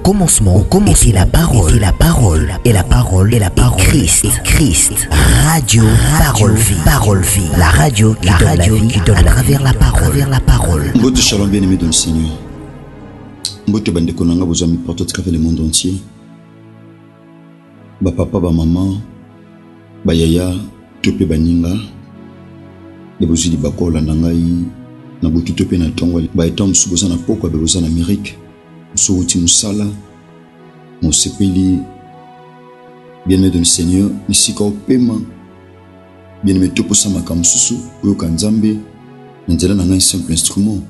était la parole, et la parole, Christ. Radio, parole vie, la radio qui donne à travers la parole. Mbote shalom bien-aimé dans le Seigneur. Mbote bande konanga besoin de porter à travers le monde entier. Ba papa, ba maman, ba yaya, tope baninga. Les besoins de bakola nangai, na butu tope na tongo, ba etam suboza na poko ba besoin en Amérique. Souti musala, mon sepeli, bien-aimé dans le Seigneur, ici ka opema, bien-aimé topo sama kamsusu, oyo kanzambe, nzela nanga un simple instrument.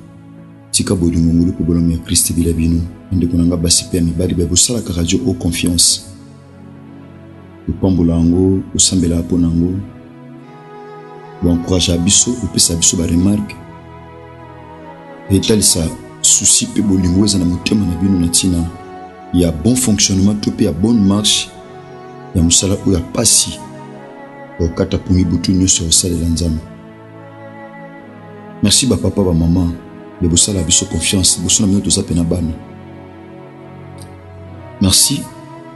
Tika bolingo ngulu pe bolami ya Christ bilabino, ndeko nanga basipe ya mibali ba bosala ka radio au confiance. Opambola ngo, osambela apo nango, ou encourage abiso, ou pesa abiso ba remarque. Et tel ça souci pe bolingo za na motema na bino na tina ya bon fonctionnement to pe ya bonne marche ya musala o ya pasi o kata pungi butu nyoso osala lanzama. Merci ba papa ba maman de bosala biso confiance bosona mino toza pe na bana. Merci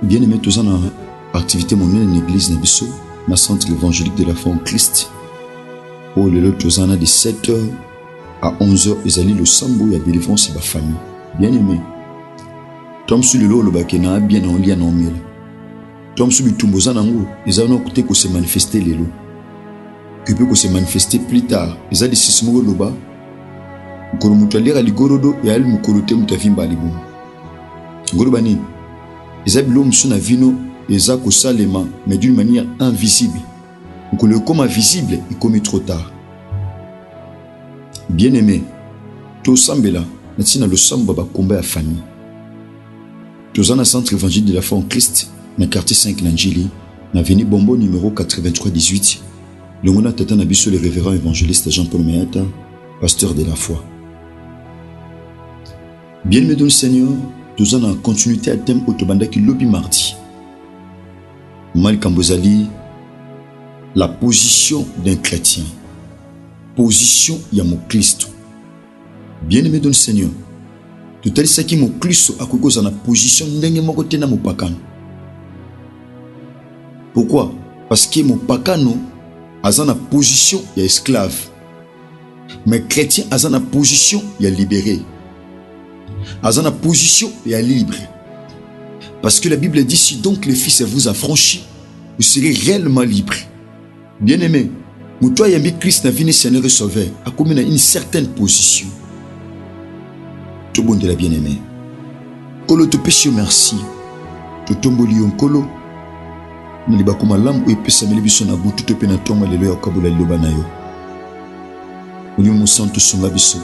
bien aimé toza na activité monene na église na biso na centre évangélique de la foi en Christ. O lelo toza na de 7h à 11h, ils allaient le sambo et la délivrance de la famille. Bien aimé. Tom sur le lot, le bakena, bien en lien en mille. Tom sur le tumboza nango, ils allaient écouter que se manifester les lots. Que peut se manifester plus tard. Ils allaient se smogo loba. Kolo mutalera ligorodo et elle mukolote mutavimba libum. Gorobani. Ils allaient l'homme sur la vino, ils allaient salema, mais d'une manière invisible. Donc le comme invisible, il commet trop tard. Bien-aimé, tout sambela, natina le samba ba combat à famille. Tous en centre évangile de la foi en Christ, na quartier 5 Nanjili, na avenue Bombo numéro 8318. Le mona tata nabiso le révérend évangéliste Jean-Paul Meata, pasteur de la foi. Bien-aimé dans le Seigneur, tous en continuité à thème autobanda qui lobby mardi. Mal Kambozali, la position d'un chrétien. Position ya mon Christ. Bien-aimé dans le Seigneur. Tout à l'heure, qui mon Christ a cause na position ndenge moko te na mopakano. Pourquoi? Parce que mon pakano a na position ya esclave. Mais chrétien a na position ya libéré. A na position ya libre. Parce que la Bible dit si donc le Fils vous a franchi, vous serez réellement libre. Bien-aimé. Moutoua yambi Christ na vini Seigneur et Sauveur a commis dans une certaine position. Tout bon de la bien-aimée. Kolo te péché merci. Tout tomboli yon kolo. Naliba kuma lam ou epesa melibiso na butu te pe na tonga lelo ya kabula liloba na yo. Uni mo santo songa biso.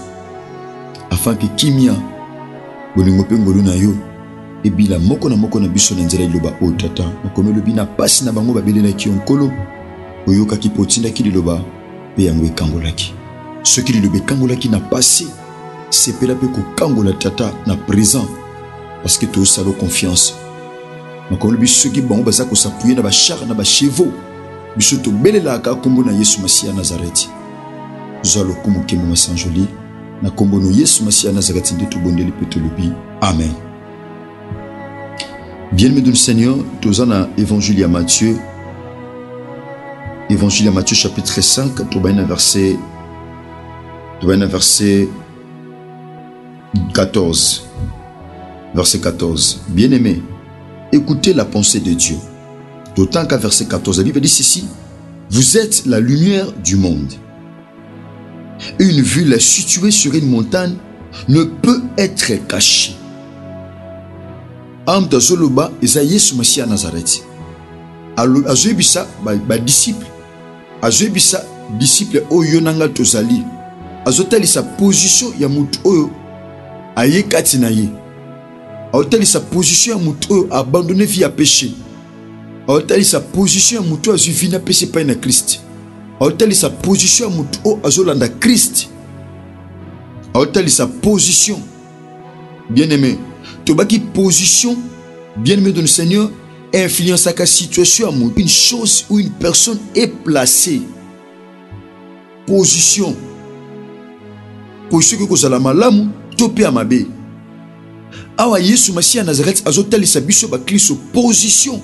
Afin que kimia bolingo pe ngolu na yo ebila moko na biso na nzela liloba o tata. Makomelo bina pasi na bango babele na ki yon kolo. Oyoka ki potina ki liloba pe yango ekangolaki. Ce qui liloba ekangolaki na passé, c'est pe la pe ko kangola tata na présent parce que to salo confiance. Makomelo biso ki bango baza ko s'appuyer na ba char na ba chevaux. Biso to belela ka kombo na Yesu Masia Nazareth. Zalo kumuke mo sanjoli na kombo no Yesu Masia Nazareth nde to bondeli pe to lobi. Amen. Bien-aimé du Seigneur, tozana évangile ya Matthieu. Évangile à Matthieu chapitre 5, tu vas verset 14. Verset 14. Bien-aimé, écoutez la pensée de Dieu. D'autant qu'à verset 14, la Bible dit ceci. Vous êtes la lumière du monde. Une ville située sur une montagne ne peut être cachée. Am tazoloba Esaïe Masia Nazareth. Azoebisa ba disciple. Azoebisa disciple oyo nanga tozali. Azotali sa position ya mutu oyo ayekati na ye. Azotali sa position ya mutu oyo abandonné vie à péché. Azotali sa position ya mutu azuvi na péché pa na Christ. Azotali sa position ya mutu oyo azolanda Christ. Azotali sa position. Bien-aimé, tobaki position bien-aimé de le Seigneur. Influence à la situation, une chose ou une personne est placée. Position. Position que vous avez malamu, topé à mabe. awa Yesu Masiya ya Nazareth azotalisa biso ba Kristo position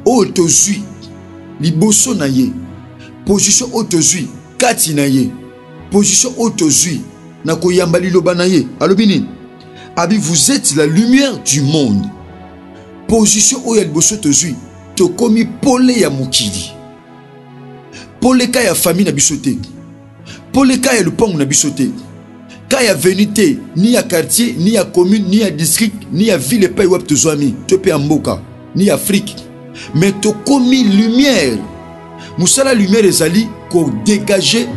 o tozui liboso na ye, position o tozui kati na ye, position o tozui na koyamba liloba na ye. Alobi nini? Abi vous êtes la lumière du monde. Position o ya liboso tozui tokomi pole ya mokili, pole ka ya famille na biso te, pole ka ya lupango na biso te, ka ya venite ni ya quartier ni ya commune ni ya district ni ya ville pa wap tozwami to pe mboka ni Afrique, mais tokomi lumière. Musala lumière ezali ko dégager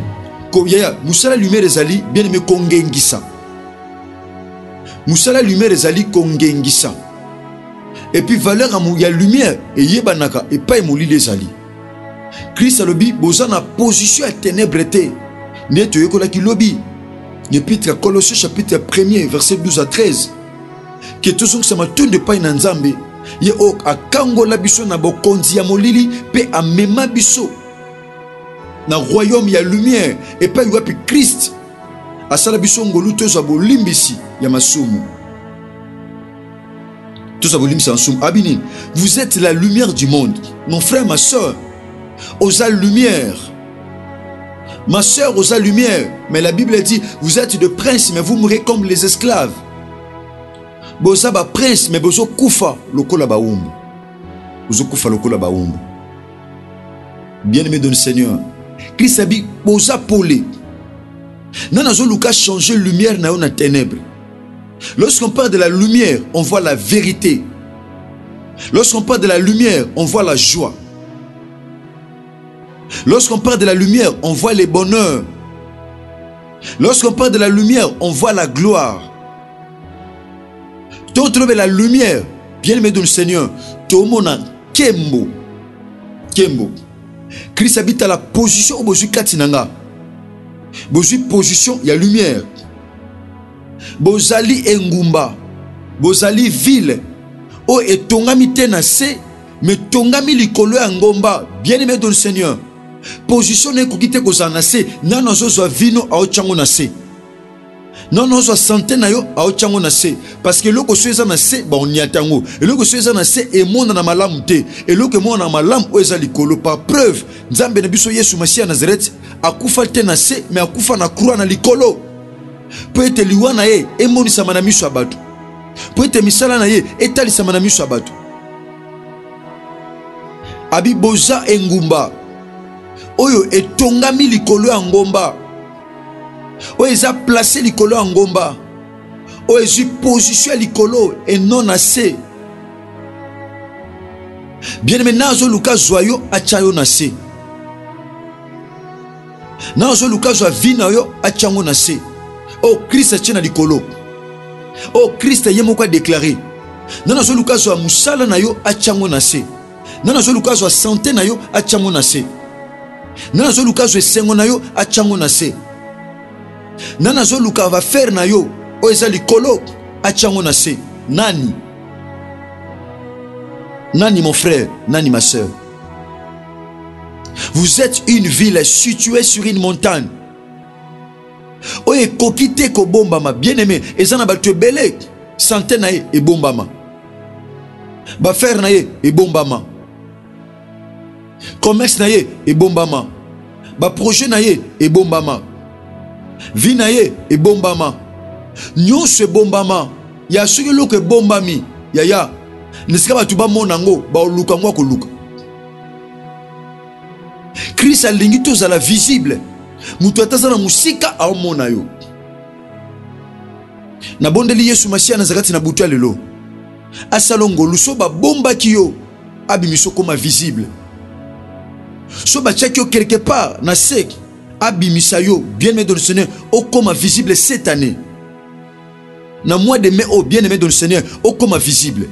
ko ya musala lumière ezali bien aimé kongengisa, musala lumière ezali kongengisa. Et puis valeur à ya lumière et yebanaka et pas emoli les ali. Christ alobi boza na position à ténèbres te neto yekola ki lobi. Épître Colossiens chapitre 1er verset 12 à 13. Que tout ce que ça m'a tout de pas nzambe ye ok akango la biso na bokonzi ya molili pe amema biso na royaume ya lumière et pas yopi Christ asala biso ngolu toza bolimbisi ya masumu. Abini, vous êtes la lumière du monde. Mon frère, ma soeur, osa lumière. Ma soeur, osa lumière. Mais la Bible dit, vous êtes de princes, mais vous mourrez comme les esclaves. Bosa ba prince, mais bozo kufa lokola ba umbu. Bozo kufa lokola ba umbu. Bien-aimé de le Seigneur, Christ a dit, bosa polé. Nana zo luka changer lumière na yo na ténèbres. Lorsqu'on parle de la lumière, on voit la vérité. Lorsqu'on parle de la lumière, on voit la joie. Lorsqu'on parle de la lumière, on voit les bonheurs. Lorsqu'on parle de la lumière, on voit la gloire. Donc, trouver la lumière, bien aimé de le Seigneur, tout le monde a Kembo. Kembo. Christ habite à la position où Bozu Katinanga. Bozu position, il y a lumière. Bozali engumba, bozali ville, o etongami tenase, mais tongami likolo ya ngomba, bien aimé de le Seigneur. Position ne kokite kozanase, nano zo vino a ochango nase. Nano zo santé na yo a ochango nase, parce que loko soeza nase ba on yatango, et loko soeza nase e mona na malamu te, et loko mona na malamu o eza likolo par preuve, nzambe na biso Yesu Masiya ya Nazareth akufa te nase, mais akufa na croix na likolo. Peut-être liwana ye emonisa manamiso abatu. Peut-être misala na ye etalisa manamiso abatu. Abi boza engumba. Oyo etongami likolo ya ngomba. Oyo eza placé likolo ya ngomba. Oyo ezi position likolo et non assez. Bien aimé nazo luka zoyo achayo nase. Nazo luka zo vina yo achango nase. Oh Christ tient na likolo. Oh Christ yemoko a déclaré. Nana zo lukazo a musala na yo achango na se. Nana zo lukazo a santé na yo achango na se. Nana zo lukazo esengo na yo achango na se. Nana zo luka va faire na yo o eza likolo achango na se. Nani? Nani mon frère, nani ma soeur. Vous êtes une ville située sur une montagne. Oye kokite ko bombama, bien aimé, ezana ba tebele, santé na ye e bombama. Ba faire na ye e bombama. Commerce na ye e bombama. Ba projet na ye e bombama. Vie na ye e bombama. Nyon se bombama. Ya suki loke bombami. Ya. Nesika ba tuba monango, ba oluka ngwa ko luka. Christ alingi tozala visible. Mutu atazana musika aomona yo. Na bondeli Yesu Masiya ya Nazareth na butu lelo. Asalongo luso ba bomba kiyo abimiso koma visible. So ba tchakio quelque part na sek abimisa yo bien aimé dans le Seigneur o koma visible cette année. Na mois de mai au bien aimé dans le Seigneur o koma visible.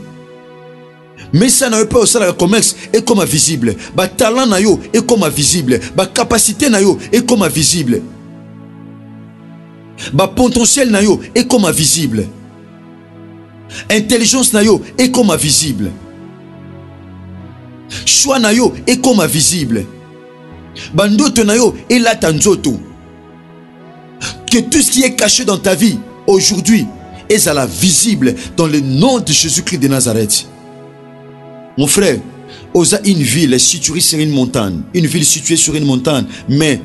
Mais ça n'a pas au salaire commerce est comme visible. Ba talent na yo est comme visible. Ba capacité na yo est comme visible. Ba potentiel na yo est comme visible. Intelligence na yo est comme visible. Choix na yo est comme visible. Ba ndoto na yo est là tanzoto. Que tout ce qui est caché dans ta vie aujourd'hui ezala visible dans le nom de Jésus-Christ de Nazareth. Mon frère, osa une ville située sur une montagne, mais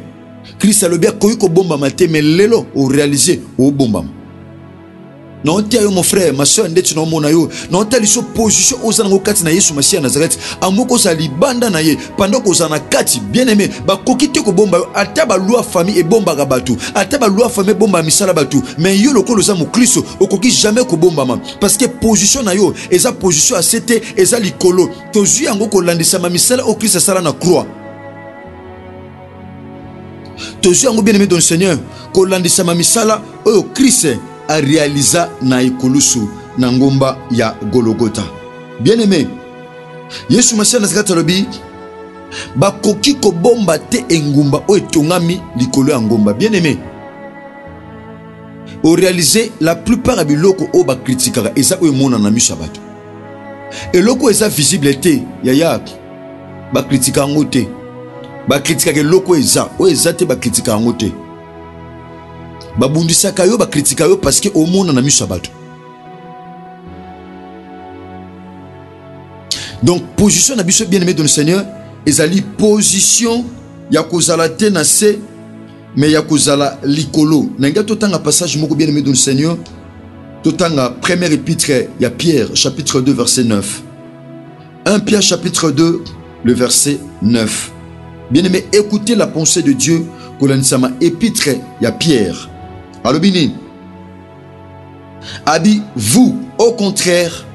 Christ a le bien koyi ko bomba maté mais lelo au réaliser au bomba. Non te yo mon frère, ma soeur ndeti no mona yo, non te liso position oza na kati na Yesu Masiya Nazareth, amoko sa libanda na ye pendant ko na kati bien-aimé, ba kokite ko bomba yo ata ba loi famille e bomba ga batu, ata ba loi famille bomba misala batu, mais yo lokolo za mo Kristo okoki jamais ko bomba ma parce que position na yo eza position a sete eza likolo, to zui yango ko landisa ma misala o Kristo sala na croix. To zui yango bien-aimé dans le Seigneur, ko landisa ma misala o Kristo a réalisé na ikulusu na ngomba ya Golgotha. Bien-aimé, Yesu Masiya Nazareth lobi ba koki ko bomba te engumba o etongami likolo ya ngomba. Bien-aimé, au réaliser la plupart ya biloko o ba kritikaka eza o emona na miso ya bato. Eloko eza visible te ya ba kritika ngo te. Ba kritikaka eloko eza o eza te ba kritika ngo te. Babundisaka yo ba kritika yo parce que au monde na miso bato. Donc position na biso bien-aimé dans le Seigneur, ezali position ya kozala te na se mais ya kozala likolo. Nanga totanga passage moko bien-aimé dans le Seigneur, totanga première épître ya Pierre chapitre 2 verset 9. 1 Pierre chapitre 2 le verset 9. Bien-aimé, écoutez la pensée de Dieu kolanisama épître ya Pierre. Alobini abi vous au contraire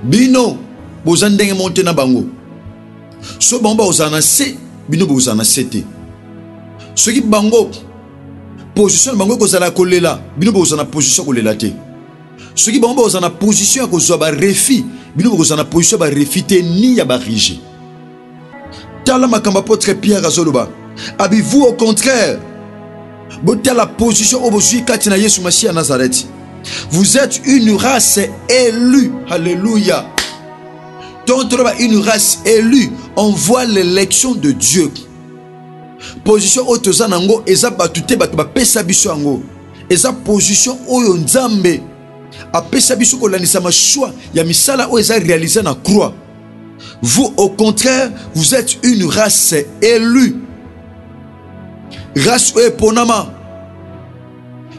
bino bozandenge monte na bango so bamba ozana se bino bozana sete soki bango position bango kozala kolela bino bozana position kolela te soki bango bozana position kozwa ba refi bino bozana position ba refite ni ya ba rige tala makamba apôtre Pierre azoloba abi vous au contraire botte la position au bosu katina Yesu Masiya Nazareth. Vous êtes une race élue. Alléluia. Donc une race élue. On voit l'élection de Dieu. Position otozanango eza batute batu ba pesa biso ango. Eza position oyo nzambe a pesa biso ko lanisa ma choix ya misala o eza réalisé na croix. Vous au contraire, vous êtes une race élue. Race oyo ponama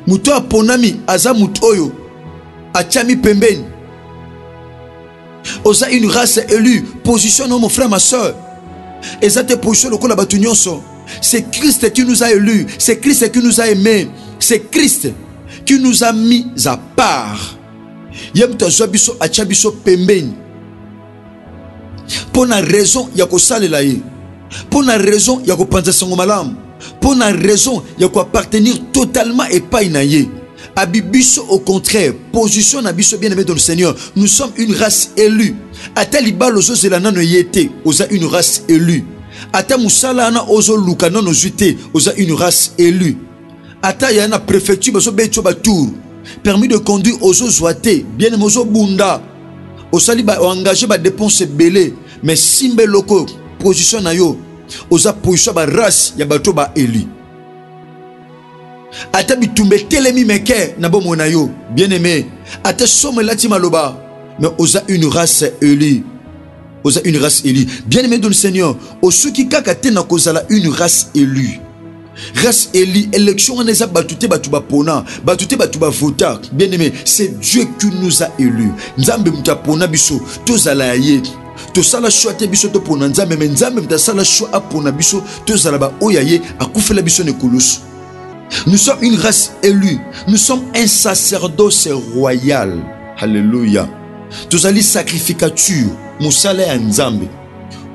muto aponami aza muto oyo achami pembeni oza une race élue. Position non mon frère ma soeur ezate position lokola batu nyonso. C'est Christ qui nous a élus, c'est Christ qui nous a aimés, c'est Christ qui nous a mis à part. Yem tozwa biso acha biso pembeni pour la raison ya ko salela ye, pour la raison ya ko panza sango malamu, pour la raison il y a appartenir totalement et pas inaye. Abibiso au contraire, position nabiso bien-aimé dans le Seigneur, nous sommes une race élue. Ata libalo zo zelana no yete, oza une race élue. Ata musala na ozo lukana no zuite, oza une race élue. Ata yana préfecture baso becho batour, permis de conduire ozo zoate, bien-aimé ozo bunda. Osali ba engagé ba dépense belé, mais simbe loko position na yo oza position ba race ya bato ba élu. Ata bitumbe telemi meke na bomona yo bien-aimé, ata somme lati maloba mais oza une race élue. Oza une race élue. Bien-aimé dans le Seigneur, osuki kaka te na kozala une race élue. Race élue, élection on eza batute batu ba pona, batute batu ba vota. Bien-aimé, c'est Dieu qui nous a élus. Nzambe muta pona biso, tozala ye. To sala choix te biso to pona nzambe mais nzambe muta sala choix a pona biso tozala ba oyaye akufela biso ne kulus. Nous sommes une race élue. Nous sommes un sacerdoce royal. Alléluia. Tozali sacrificature. Musala ya nzambe.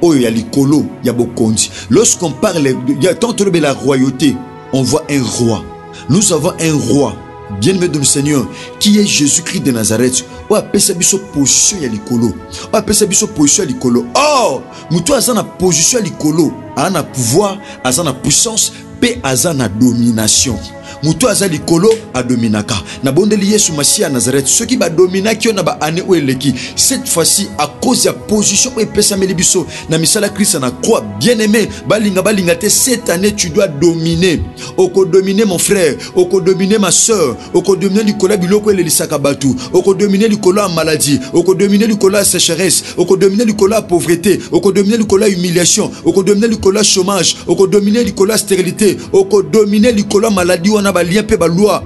Oyo ya likolo ya bokonzi. Lorsqu'on parle de la royauté, on voit un roi. Nous avons un roi, bien-aimé de notre Seigneur, qui est Jésus-Christ de Nazareth. O apesa biso position ya likolo. O apesa biso position ya likolo. Oh, muto azana position ya likolo, ana pouvoir, azana puissance, pe azana domination. muto azali kolo adominaka na bondeli Yesu Masia Nazareth ceux qui ba dominaki na ba ane oeleki cette fois-ci à cause de la position et pesa melibiso na misala Christ na croix bien-aimé balinga te cette année tu dois dominer oko dominer mon frère oko dominer ma soeur oko dominer likola biloko elisaka batu oko dominer likola maladie oko dominer likola sécheresse oko dominer likola pauvreté oko dominer likola humiliation oko dominer likola chômage oko dominer likola stérilité oko dominer likola maladie wana ba lien pe ba loi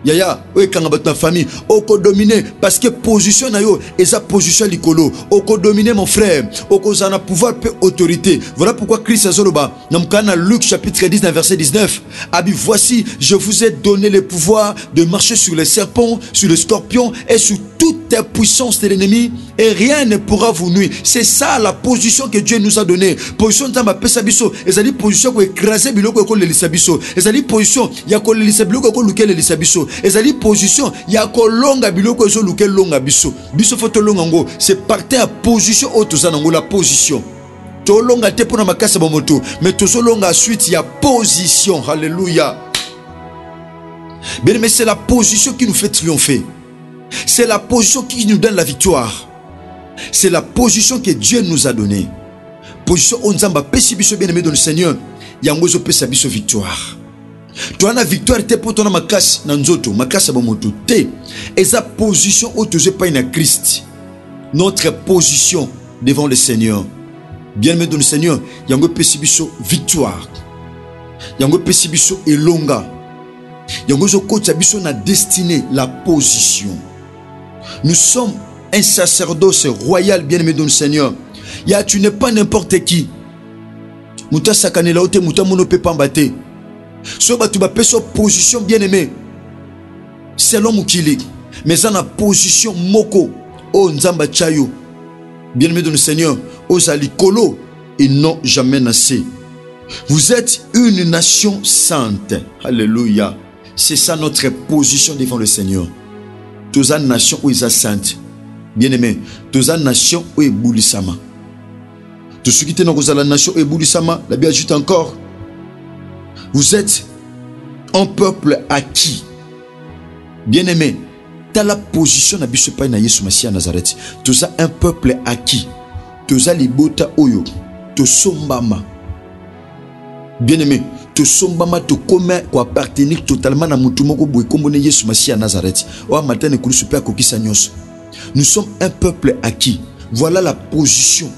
yaya oye kanga bato na famille oko dominer parce que position na yo eza position likolo oko dominer mon frère oko zana pouvoir pe autorité. Voilà pourquoi Christ azoloba na mkana Luc chapitre 10 verset 19 abi voici je vous ai donné le pouvoir de marcher sur les serpents, sur les scorpions et sur toutes les puissances de l'ennemi et rien ne pourra vous nuire. C'est ça la position que Dieu nous a donnée. Position tamba pesa biso ezali position ko écraser biloko ko lelisa biso ezali position ya ko lelisa biloko ko luke lelisa biso ezali position ya ko longa biloko zo luke longa biso biso foto longa ngo c'est partir à position autozanango la position to longa te pona makasa ba moto mais to zo longa suite ya position. Alléluia. Bien mais c'est la position qui nous fait triompher. C'est la position qui nous donne la victoire. C'est la position que Dieu nous a donnée. Position onzamba pesi biso bien aimé dans le Seigneur. Yango zo pesa biso victoire. Tu as la victoire te pour ton makasi na nzoto makasa ba moto te. Eza position où tu es pas na Christ. Notre position devant le Seigneur. Bien aimé dans le Seigneur, yango pesi biso victoire. Yango pesi biso elonga. Yango zo kota biso na destinée la position. Nous sommes un sacerdoce royal bien aimé dans le Seigneur. Ya tu n'es pas n'importe qui. Muta sakane la ote muta mono pe pambate. So ba tu ba peso position bien aimé. Selon mukili. Mais en a position moko o nzamba chayo. Bien aimé dans le Seigneur, ozali kolo et non jamais nassé. Vous êtes une nation sainte. Alléluia. C'est ça notre position devant le Seigneur. Tous les nations où ils sont saintes. Bien-aimé, tous les nations où ils boulisama. Tous ceux qui étaient dans la nation où ils boulisama, la Bible ajoute encore. Vous êtes un peuple acquis. Bien-aimé, dans la position de Bishop na Yesu Masia Nazareth, tous un peuple acquis. Tous les bota oyo, tous sombama. Bien-aimé, to sombama to commun ko appartenir totalement na mutu moko boy kombo ne Yesu Masia Nazareth. O matin ko super ko kisanyos. Nous sommes un peuple acquis. Voilà la position.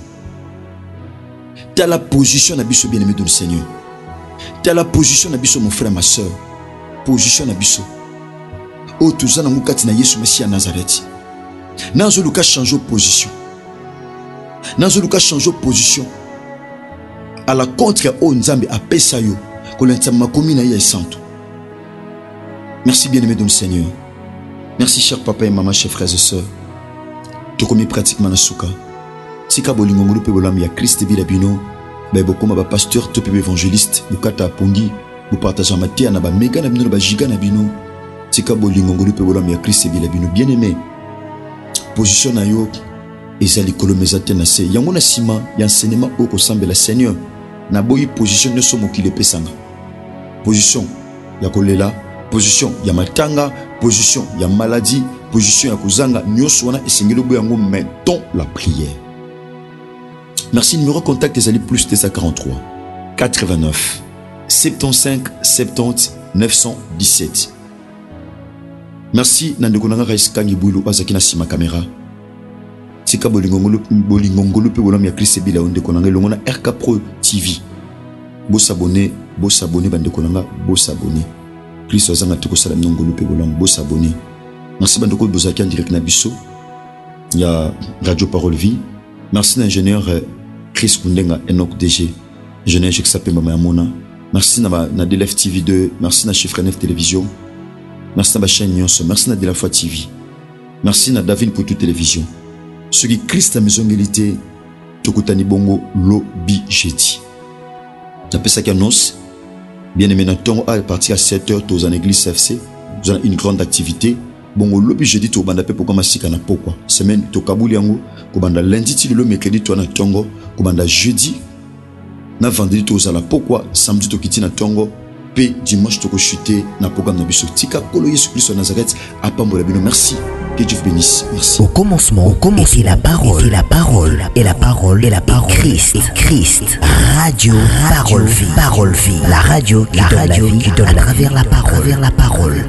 T'as la position na biso bien-aimé dans le Seigneur. T'as la position na biso mon frère ma soeur. Position na biso. O tuzana mukati na Yesu Masia Nazareth. Nanzo luka change position. Nanzo luka change position. À la contre au Nzambe a pesayo ko l'entama komina ya santo. Merci bien-aimé dans le Seigneur. Merci cher papa et maman, chers frères et sœurs. To komi pratiquement na suka. Tika bolingo ngulu pe bolam ya Christ bila bino. Ba bokoma ba pasteur to pe évangéliste bukata pongi bu partager matia na ba mega na bino ba giga na bino. Tika bolingo ngulu pe bolam ya Christ bila bino bien-aimé. Position na yo ezali kolomezate na se yango na sima ya enseignement au kosambe la Seigneur. Na boyi position ne somo ki le pesanga. Position ya kolela, position ya matanga, position ya maladie, position ya kozanga nyoso wana esengelo boyango mettons la prière. Merci, numéro contact ezali plus 243 89 75 70 917. Merci nandeko nanga kaiskangi bulu bazaki na sima caméra. Tika bolingongolo pe bolam ya Christ bila onde konanga longona RK Pro TV. Bo s'abonner bande konanga, bo s'abonner. Christ ozanga tiko sala ngongolo pe bolam bo s'abonner. Merci bande ko bozaki en direct na biso. Ya Radio Parole Vie. Merci l'ingénieur Chris Kundenga Enoch DG. Ingénieur qui s'appelle Mama Mona. Merci na DLF TV 2, merci na Chiffre 9 Télévision. Merci na ba chaîne Nyonso, merci na De La Foi TV. Merci na David pour toute télévision. Ce qui Christ a maison milité, Tokutani Bongo Lobi Jeudi. D'après ça qui annonce, bien aimé Naton à partir à 7h, tous en église CFC, nous avons une grande activité. Bongo Lobi Jeudi, tu vas pour commencer à pourquoi. Semaine, tu Kabouli Yango, Kobanda lundi, tu le mercredi, tu as Tongo, Kobanda jeudi, na vendredi, tu as pourquoi, samedi, tu quittes na Tongo, P dimanche toko chuter na programme na biso tika kolo Yesu Christ de Nazareth apambola bino. Merci, que Dieu vous bénisse. Merci. Au commencement était la parole, et la parole Christ. Radio Parole Vie, la radio qui donne la vie à travers la parole.